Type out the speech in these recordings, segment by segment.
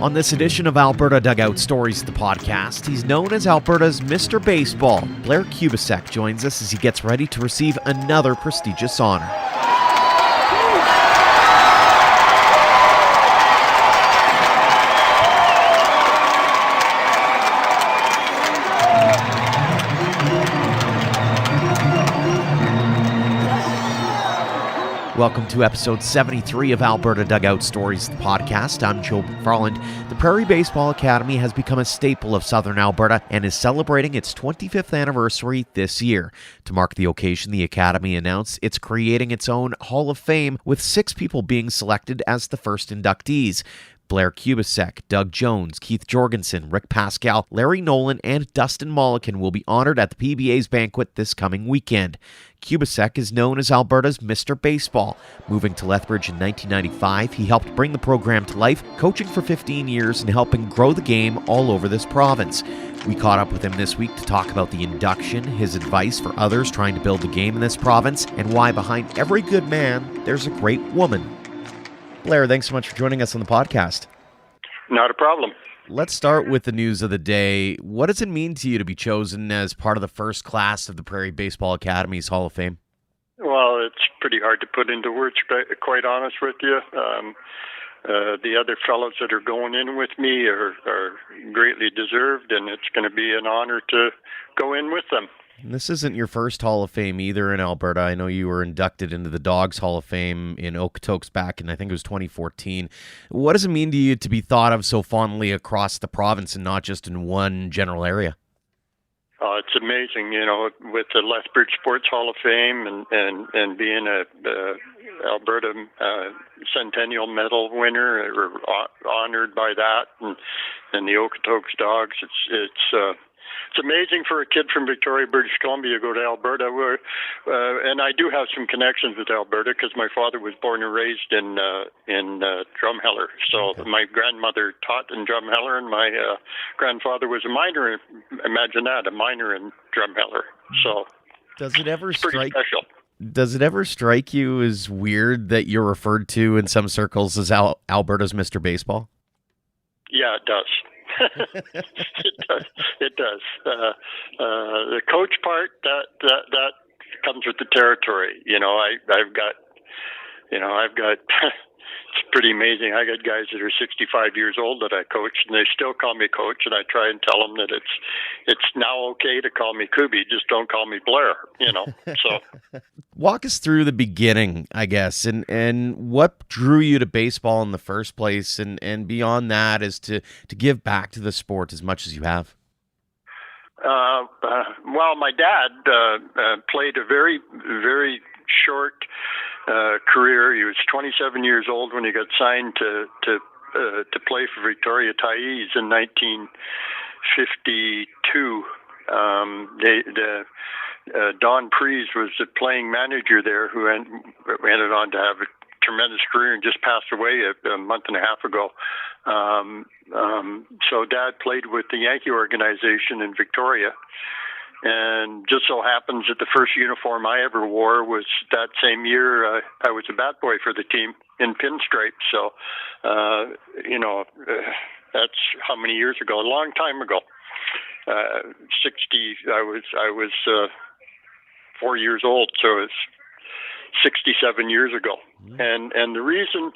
On this edition of Alberta Dugout Stories, the podcast, he's known as Alberta's Mr. Baseball. Blair Kubicek joins us as he gets ready to receive another prestigious honor. Welcome to episode 73 of Alberta Dugout Stories, the podcast. I'm Joe McFarland. The Prairie Baseball Academy has become a staple of southern Alberta and is celebrating its 25th anniversary this year. To mark the occasion, the Academy announced it's creating its own Hall of Fame, with 6 people being selected as the first inductees. Blair Kubicek, Doug Jones, Keith Jorgensen, Rick Pascal, Larry Nolan, and Dustin Mollican will be honored at the PBA's banquet this coming weekend. Kubicek is known as Alberta's Mr. Baseball. Moving to Lethbridge in 1995, he helped bring the program to life, coaching for 15 years and helping grow the game all over this province. We caught up with him this week to talk about the induction, his advice for others trying to build the game in this province, and why behind every good man, there's a great woman. Blair, thanks so much for joining us on the podcast. Not a problem. Let's start with the news of the day. What does it mean to you to be chosen as part of the first class of the Prairie Baseball Academy's Hall of Fame? Well, it's pretty hard to put into words, quite honest with you. The other fellows that are going in with me are greatly deserved, and it's going to be an honor to go in with them. And this isn't your first Hall of Fame either in Alberta. I know you were inducted into the Dawgs Hall of Fame in Okotoks back in, I think it was 2014. What does it mean to you to be thought of so fondly across the province and not just in one general area? It's amazing, with the Lethbridge Sports Hall of Fame and being a Alberta Centennial Medal winner, or honored by that, and the Okotoks Dawgs. It's amazing for a kid from Victoria, British Columbia, to go to Alberta. And I do have some connections with Alberta because my father was born and raised in Drumheller. So okay. My grandmother taught in Drumheller, and my grandfather was a miner. Imagine that, a miner in Drumheller. So does it ever it's pretty special. Does it ever strike you as weird that you're referred to in some circles as Alberta's Mr. Baseball? Yeah, it does. It does. The coach part that comes with the territory. I've got. It's pretty amazing. I got guys that are 65 years old that I coach, and they still call me coach. And I try and tell them that it's now okay to call me Kubi. Just don't call me Blair. So. Walk us through the beginning, I guess, and what drew you to baseball in the first place, and beyond that is to give back to the sport as much as you have. Well, my dad played a very, very short career. He was 27 years old when he got signed to play for Victoria Thais in 1952. Don Prees was the playing manager there, who ended on to have a tremendous career and just passed away a month and a half ago. So Dad played with the Yankee organization in Victoria, and just so happens that the first uniform I ever wore was that same year. I was a bat boy for the team in pinstripes. So, that's how many years ago? A long time ago. 60. I was 4 years old, so it's 67 years ago. And the reason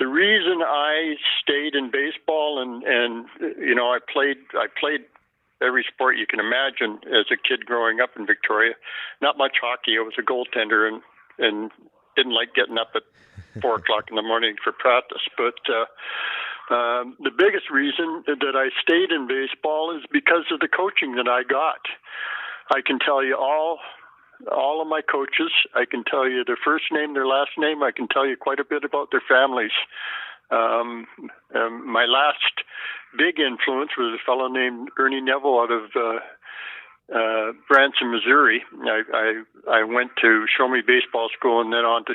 I stayed in baseball and I played every sport you can imagine as a kid growing up in Victoria. Not much hockey. I was a goaltender and didn't like getting up at 4 o'clock in the morning for practice. But the biggest reason that I stayed in baseball is because of the coaching that I got. I can tell you all of my coaches. I can tell you their first name, their last name. I can tell you quite a bit about their families. My last big influence was a fellow named Ernie Neville out of Branson, Missouri. I went to Show Me Baseball School and then on to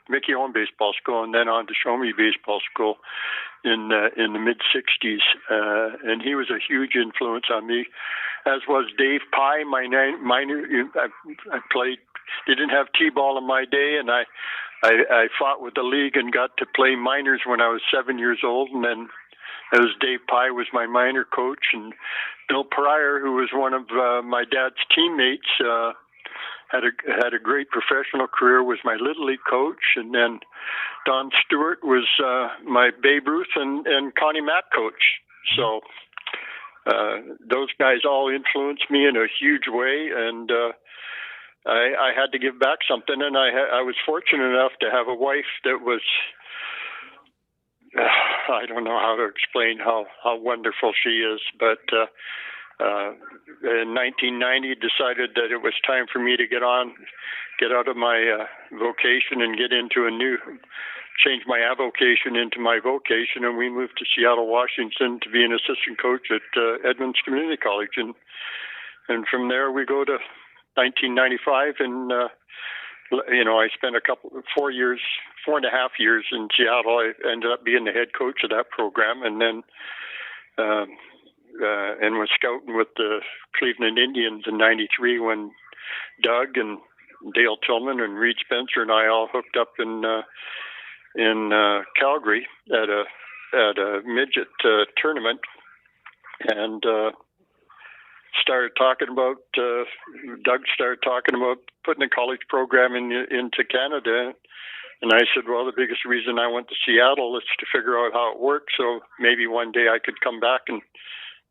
Mickey Owen Baseball School and then on to Show Me Baseball School in the mid '60s, and he was a huge influence on me, as was Dave Pye. I played. They didn't have T-ball in my day, and I I fought with the league and got to play minors when I was 7 years old, and then as Dave Pye was my minor coach, and Bill Pryor, who was one of my dad's teammates, had a great professional career, was my Little League coach, and then Don Stewart was my Babe Ruth and Connie Mack coach. So those guys all influenced me in a huge way, and I had to give back something, and I was fortunate enough to have a wife that was, I don't know how to explain how wonderful she is, but in 1990 decided that it was time for me to get out of my vocation and change my avocation into my vocation, and we moved to Seattle, Washington to be an assistant coach at Edmonds Community College, and from there we go to 1995, and I spent 4.5 years in Seattle. I ended up being the head coach of that program, and then and was scouting with the Cleveland Indians in '93 when Doug and Dale Tillman and Reed Spencer and I all hooked up in Calgary at a midget tournament, and Doug started talking about putting a college program into Canada. And I said, well, the biggest reason I went to Seattle is to figure out how it works, so maybe one day I could come back and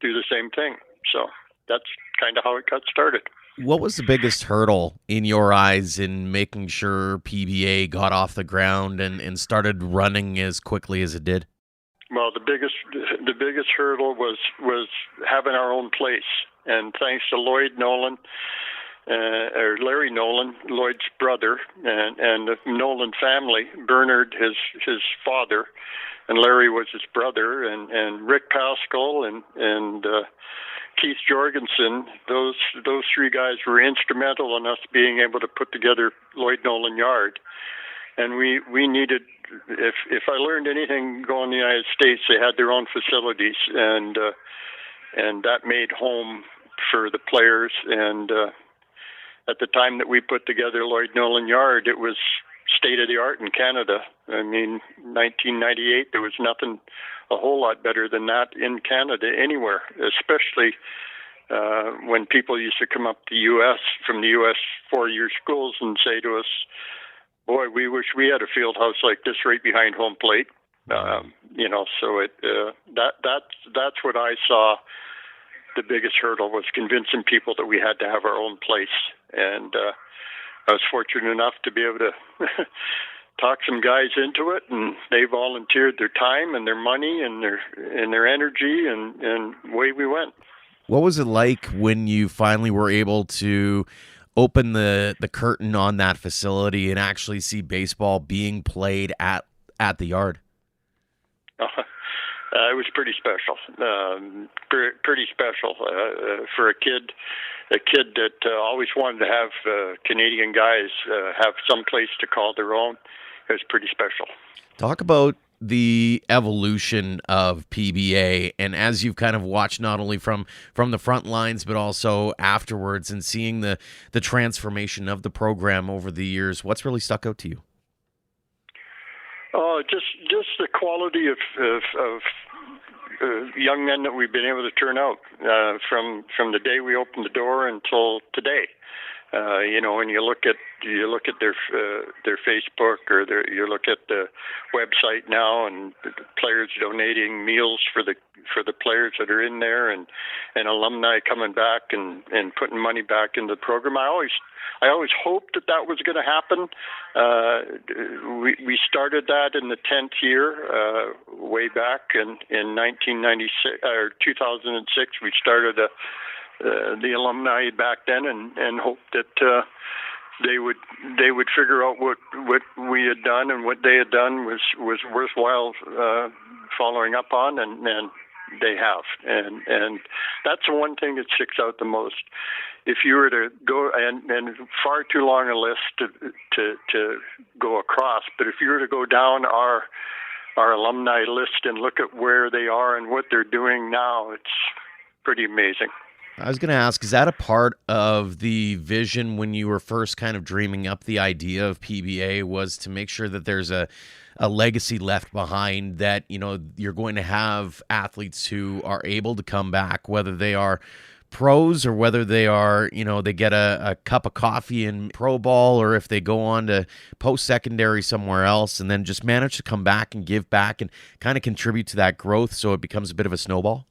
do the same thing. So that's kind of how it got started. What was the biggest hurdle in your eyes in making sure PBA got off the ground and started running as quickly as it did? Well, the biggest hurdle was having our own place, and thanks to Lloyd Nolan, or Larry Nolan, Lloyd's brother, and the Nolan family, Bernard, his father, and Larry was his brother, and Rick Pascal and Keith Jorgensen. Those three guys were instrumental in us being able to put together Lloyd Nolan Yard. And we needed, if I learned anything going to the United States, they had their own facilities, and that made home for the players. And at the time that we put together Lloyd Nolan Yard, it was state of the art in Canada. I mean, 1998, there was nothing a whole lot better than that in Canada anywhere, especially when people used to come up to from the U.S. 4-year schools and say to us, boy, we wish we had a field house like this right behind home plate. So that's what I saw. The biggest hurdle was convincing people that we had to have our own place. And I was fortunate enough to be able to talk some guys into it, and they volunteered their time and their money and their energy, and away we went. What was it like when you finally were able to open the curtain on that facility and actually see baseball being played at the yard? It was pretty special. Pretty special for a kid that always wanted to have Canadian guys have some place to call their own. It was pretty special. Talk about the evolution of PBA, and as you've kind of watched not only from the front lines but also afterwards, and seeing the transformation of the program over the years, what's really stuck out to you? Just the quality of young men that we've been able to turn out from the day we opened the door until today. When you look at their Facebook, or you look at the website now, and the players donating meals for the players that are in there, and alumni coming back and putting money back into the program. I always hoped that was going to happen. We started that in the 10th year, way back in 1996 or 2006. We started the alumni back then, and hoped that they would figure out what we had done and what they had done was worthwhile following up on, and they have, and that's the one thing that sticks out the most. If you were to go, and far too long a list to go across, but if you were to go down our alumni list and look at where they are and what they're doing now, it's pretty amazing. I was going to ask, is that a part of the vision when you were first kind of dreaming up the idea of PBA, was to make sure that there's a legacy left behind, that, you know, you're going to have athletes who are able to come back, whether they are pros or whether they are, you know, they get a cup of coffee in pro ball, or if they go on to post-secondary somewhere else and then just manage to come back and give back and kind of contribute to that growth so it becomes a bit of a snowball?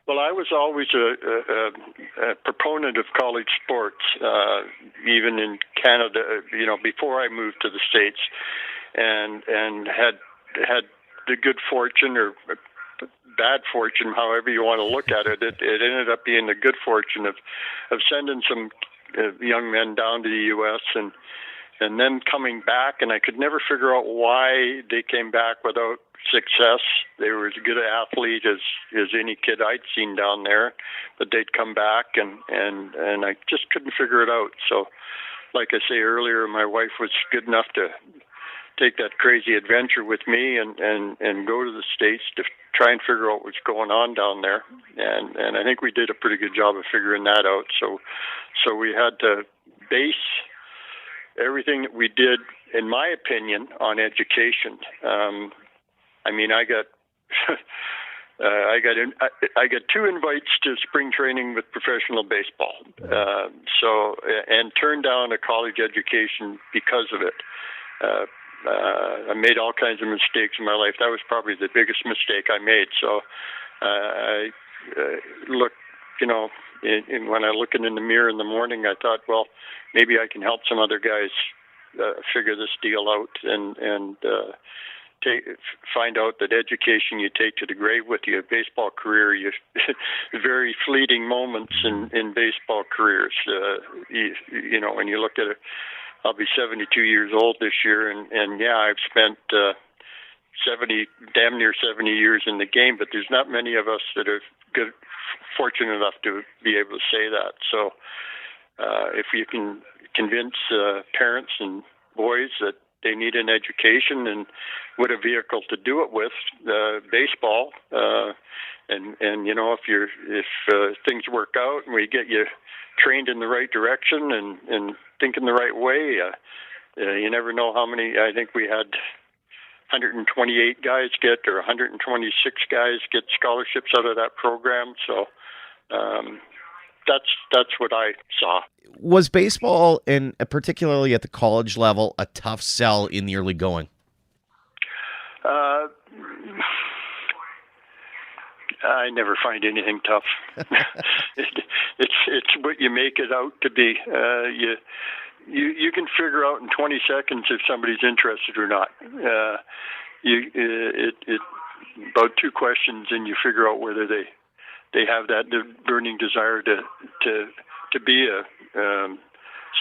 Well, I was always a proponent of college sports, even in Canada, you know, before I moved to the States, and had the good fortune, or bad fortune, however you want to look at it. It ended up being the good fortune of sending some young men down to the U.S. and then coming back, and I could never figure out why they came back without success. They were as good an athlete as any kid I'd seen down there, but they'd come back, and I just couldn't figure it out. So, like I say earlier, my wife was good enough to take that crazy adventure with me and go to the States to try and figure out what's going on down there. And I think we did a pretty good job of figuring that out. So we had to base everything that we did, in my opinion, on education. I mean, I got I got 2 invites to spring training with professional baseball. And turned down a college education because of it. I made all kinds of mistakes in my life. That was probably the biggest mistake I made. So I look, you know, when I looking in the mirror in the morning, I thought, well, maybe I can help some other guys figure this deal out and find out that education you take to the grave with you. A baseball career, very fleeting moments in baseball careers. You know, when you look at it, I'll be 72 years old this year, and yeah, I've spent damn near 70 years in the game, but there's not many of us that are fortunate enough to be able to say that. So if you can convince parents and boys that they need an education and what a vehicle to do it with, baseball, and you know, if things work out and we get you trained in the right direction and thinking the right way, you never know how many. I think we had 128 guys or 126 guys get scholarships out of that program. So that's what I saw. Was baseball, and particularly at the college level, a tough sell in the early going? I never find anything tough. It's what you make it out to be. You can figure out in 20 seconds if somebody's interested or not. About 2 questions, and you figure out whether they have that burning desire to be a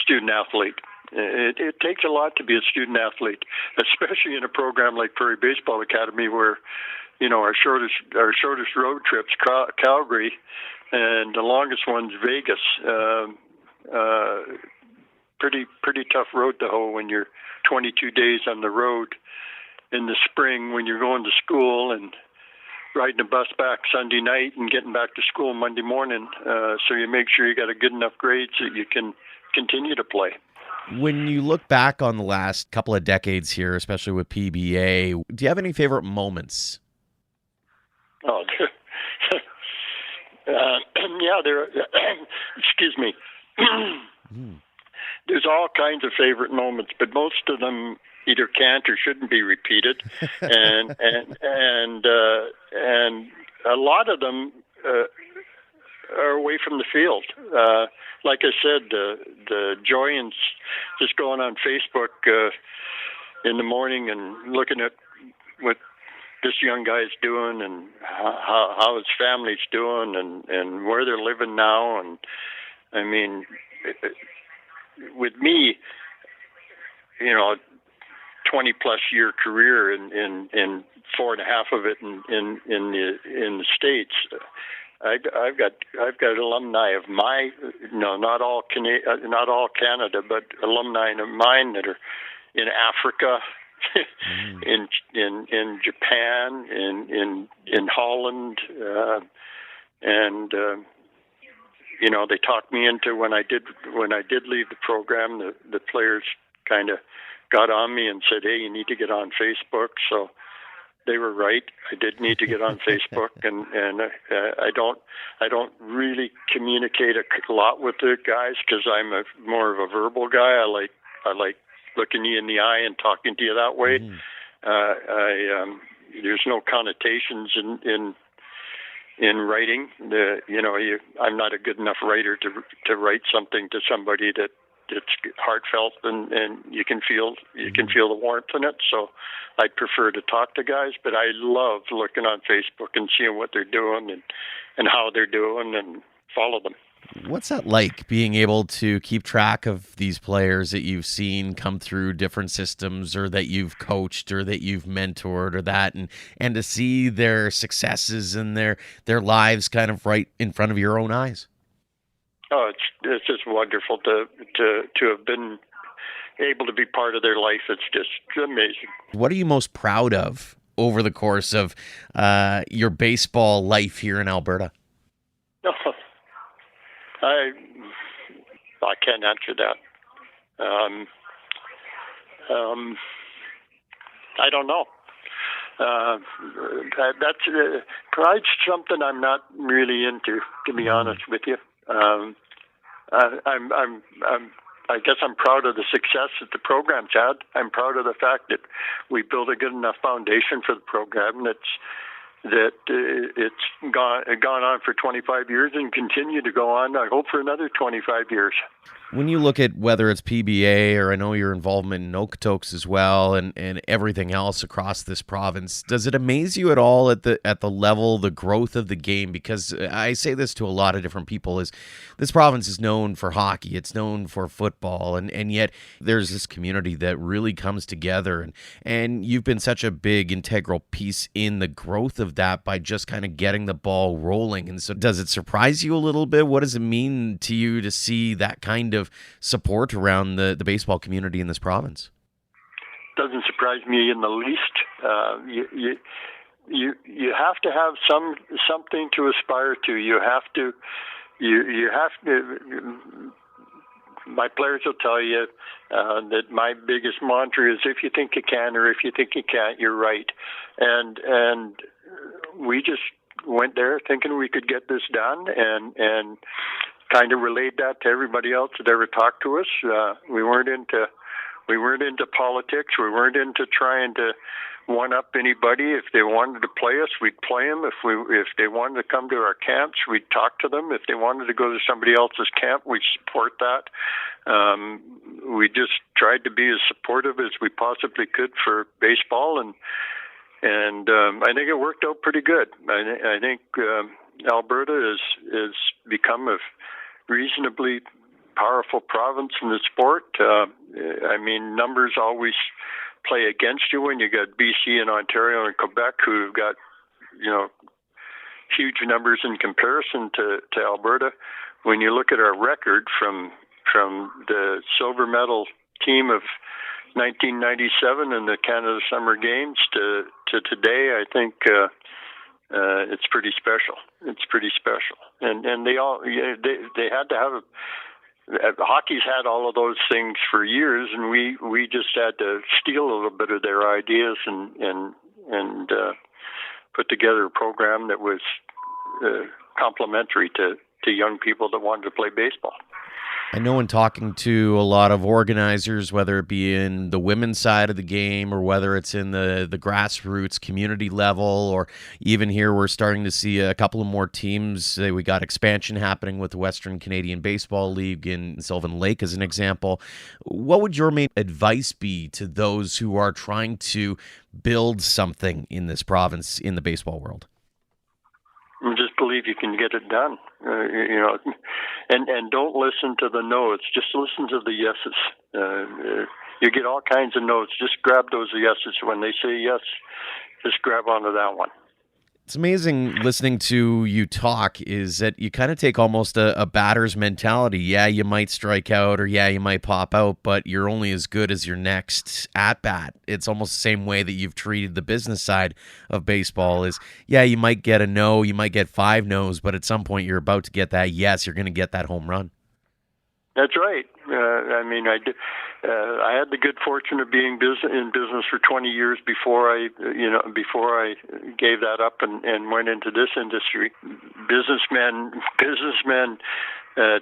student athlete. It takes a lot to be a student athlete, especially in a program like Prairie Baseball Academy, where, you know, our shortest road trips, Calgary, and the longest one's Vegas. Pretty tough road to hoe when you're 22 days on the road in the spring when you're going to school and riding a bus back Sunday night and getting back to school Monday morning. So you make sure you got a good enough grade so you can continue to play. When you look back on the last couple of decades here, especially with PBA, do you have any favorite moments? Oh, yeah, there. Excuse me. There's all kinds of favorite moments, but most of them either can't or shouldn't be repeated, and a lot of them are away from the field. Like I said, the joy in just going on Facebook in the morning and looking at what this young guy's doing and how his family's doing and where they're living now. And I mean, with me, you know, 20 plus year career in 4.5 of it in the States. I've got alumni of not all Canada, but alumni of mine that are in Africa, in Japan, in Holland, and they talked me into when I did leave the program. The players kind of got on me and said, "Hey, you need to get on Facebook." So they were right. I did need to get on Facebook, and I don't really communicate a lot with the guys because I'm more of a verbal guy. I like looking you in the eye and talking to you that way. There's no connotations in writing. I'm not a good enough writer to write something to somebody that it's heartfelt and you can feel the warmth in it. So I'd prefer to talk to guys, but I love looking on Facebook and seeing what they're doing and how they're doing and follow them. What's that like, being able to keep track of these players that you've seen come through different systems, or that you've coached, or that you've mentored, or that, and to see their successes and their lives kind of right in front of your own eyes? Oh, it's just wonderful to have been able to be part of their life. It's just amazing. What are you most proud of over the course of your baseball life here in Alberta? I can't answer that. I don't know. That's pride's something I'm not really into, to be honest with you. I guess I'm proud of the success that the program's had. I'm proud of the fact that we built a good enough foundation for the program that it's gone on for 25 years and continue to go on, I hope, for another 25 years. When you look at whether it's PBA, or I know your involvement in Okotoks as well, and everything else across this province, does it amaze you at all at the level, the growth of the game? Because I say this to a lot of different people, is this province is known for hockey, it's known for football, and yet there's this community that really comes together, and you've been such a big integral piece in the growth of that by just kind of getting the ball rolling. And so does it surprise you a little bit? What does it mean to you to see that kind of support around the baseball community in this province? Doesn't surprise me in the least. You have to have something to aspire to. You have to. My players will tell you that my biggest mantra is, if you think you can, or if you think you can't, you're right. And we just went there thinking we could get this done, and kind of relayed that to everybody else that ever talked to us. We weren't into politics. We weren't into trying to one up anybody. If they wanted to play us, we'd play them. If they wanted to come to our camps, we'd talk to them. If they wanted to go to somebody else's camp, we'd support that. We just tried to be as supportive as we possibly could for baseball, and I think it worked out pretty good. I think Alberta is become a reasonably powerful province in the sport. Numbers always play against you when you got BC and Ontario and Quebec, who've got huge numbers in comparison to Alberta. When you look at our record from the silver medal team of 1997 in the Canada Summer Games to today, I think it's pretty special. It's pretty special, and they had to have. Hockey's had all of those things for years, and we just had to steal a little bit of their ideas and put together a program that was complementary to young people that wanted to play baseball. I know in talking to a lot of organizers, whether it be in the women's side of the game or whether it's in the grassroots community level, or even here we're starting to see a couple of more teams. We got expansion happening with the Western Canadian Baseball League in Sylvan Lake as an example. What would your main advice be to those who are trying to build something in this province in the baseball world? Just believe you can get it done, and don't listen to the no's. Just listen to the yeses. You get all kinds of no's. Just grab those yeses. When they say yes, just grab onto that one. It's amazing listening to you talk is that you kind of take almost a batter's mentality. Yeah, you might strike out or yeah, you might pop out, but you're only as good as your next at bat. It's almost the same way that you've treated the business side of baseball is, yeah, you might get a no, you might get 5 no's, but at some point you're about to get that yes, you're going to get that home run. That's right. I had the good fortune of being in business for 20 years before I gave that up and went into this industry. Businessmen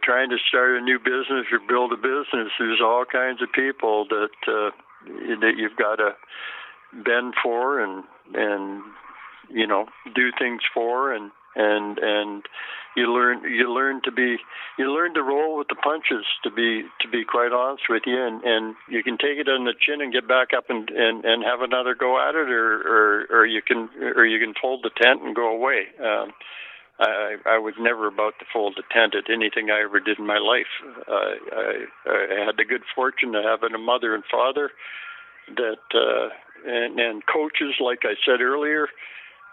trying to start a new business or build a business. There's all kinds of people that you've got to bend for and do things for and you learn to roll with the punches, to be quite honest with you, and you can take it on the chin and get back up and have another go at it, or you can fold the tent and go away. I was never about to fold the tent at anything I ever did in my life. I had the good fortune of having a mother and father that and coaches, like I said earlier,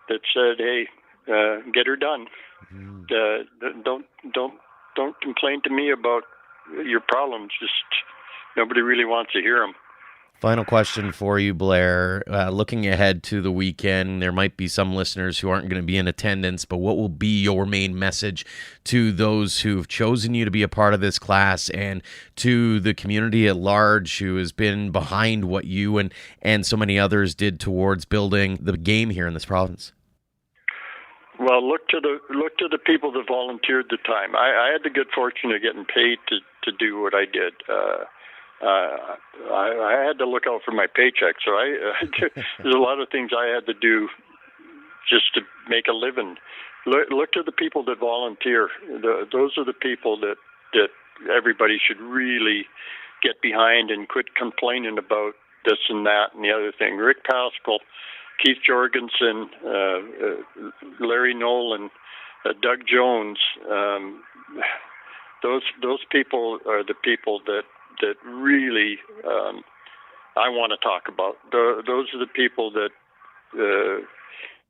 that said, "Hey, get her done. Don't complain to me about your problems. Just nobody really wants to hear them." Final question for you, Blair. Looking ahead to the weekend, there might be some listeners who aren't going to be in attendance, but what will be your main message to those who've chosen you to be a part of this class and to the community at large who has been behind what you and so many others did towards building the game here in this province? Well, look to the people that volunteered the time. I had the good fortune of getting paid to do what I did. I had to look out for my paycheck, so there's a lot of things I had to do just to make a living. Look to the people that volunteer. Those are the people that everybody should really get behind and quit complaining about this and that and the other thing. Rick Pascal, Keith Jorgensen, Larry Nolan, Doug Jones. Those people are the people that really I want to talk about. Those are the people that,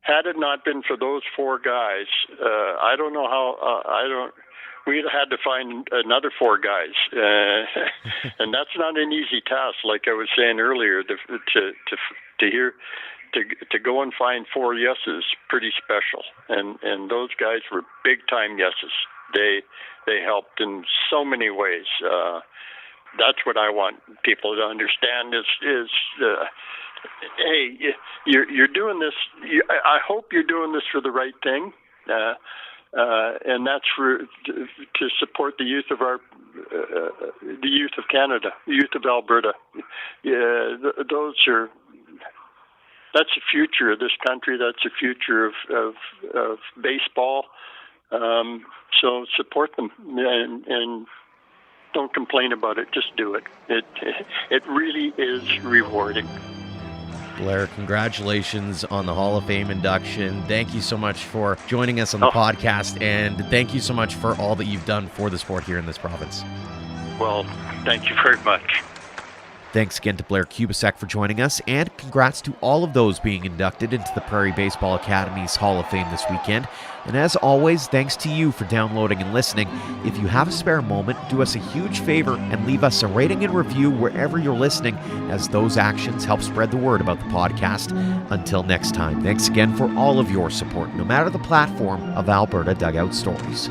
had it not been for those 4 guys, I don't know how. We'd had to find another 4 guys, and that's not an easy task. Like I was saying earlier, to go and find 4 yeses, pretty special. And those guys were big time yeses. They helped in so many ways. That's what I want people to understand is hey, you're doing this. I hope you're doing this for the right thing, and that's to support the youth of the youth of Canada, the youth of Alberta. That's the future of this country. That's the future of baseball. So support them and don't complain about it. Just do it. It really is rewarding. Blair, congratulations on the Hall of Fame induction. Thank you so much for joining us on the podcast, and thank you so much for all that you've done for the sport here in this province. Well, thank you very much. Thanks again to Blair Kubicek for joining us, and congrats to all of those being inducted into the Prairie Baseball Academy's Hall of Fame this weekend. And as always, thanks to you for downloading and listening. If you have a spare moment, do us a huge favor and leave us a rating and review wherever you're listening, as those actions help spread the word about the podcast. Until next time, thanks again for all of your support, no matter the platform, of Alberta Dugout Stories.